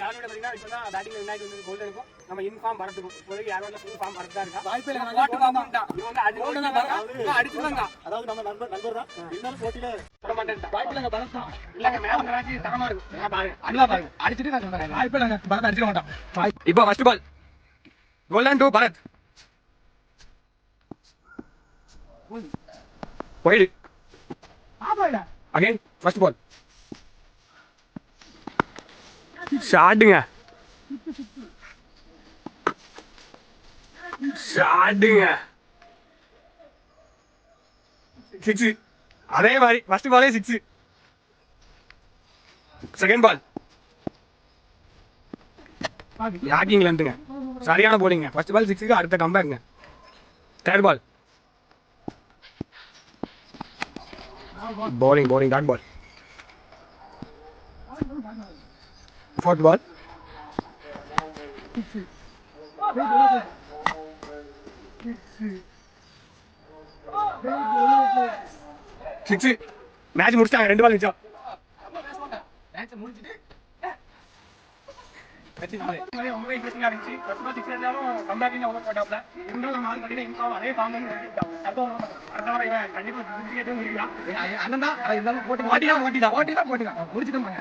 யாரோட பாத்தீங்கன்னா இப்பதான் பேட்டிங்ல வின் ஆயிட்டு வந்து கோல்டனுக்கும் நம்ம இன்ஃபார்ம் வரதுக்கும் இப்போதைக்கு யாரோட ஃபுல் ஃபார்ம் வரதா இருக்கா வாய்ப்பே இல்ல. போட்டு பாப்போம்டா இவங்க அது கோல்டன் தான் அடிச்சுதாங்க. அதாவது நம்ம நண்பர் தான் இருந்தாலும் போட்டியில போட மாட்டேன்டா. வாய்ப்பு இல்லங்க. பலம் தான் இல்லங்க மேல ராஜி தரமா இருக்கும். நான் பாருங்க அண்ணா பாருங்க அடிச்சிட்டு நான் சொல்றேன். வாய்ப்பு இல்லங்க. பலம் அடிச்சிட மாட்டான். இப்போ first ball golden to Bharat. போயிடு ஆமாடா. அகைன் ஃபர்ஸ்ட் பால் ஷாட்டுங்க ஷாட்டுங்க 6. அதே மாதிரி ஃபர்ஸ்ட் பாலே 6. செகண்ட் பால் யாக்கிங்லந்துங்க சரியான போலிங்க. ஃபர்ஸ்ட் பால் 6க்கு அடுத்த கம்பேக்குங்க. Third ball bowling dot ball. fourth ball 6. Match முடிச்சிட்டாங்க. 2 பால் மிச்சம். மேட்ச் முடிச்சிட்டு ரொம்ப இன்ட்ரெஸ்டிங்கா இருந்துச்சு. ஃபர்ஸ்ட் பால் 6 அடிச்சாலும் கம்பேக்கிங் ஓவர் போட்டாப்ல. இருந்தாலும் நம்ம ஆள் பாத்தீங்கன்னா இன்ஃபார்ம் அதே ஃபார்ம் வந்து அடுத்த வாரம் இவன் கண்டிப்பா கிரிக்கெட்டும் முடிக்கலாம். அண்ணன் தான் இருந்தாலும் போட்டி ஓட்டிதான் முடிச்சிட்டோம்.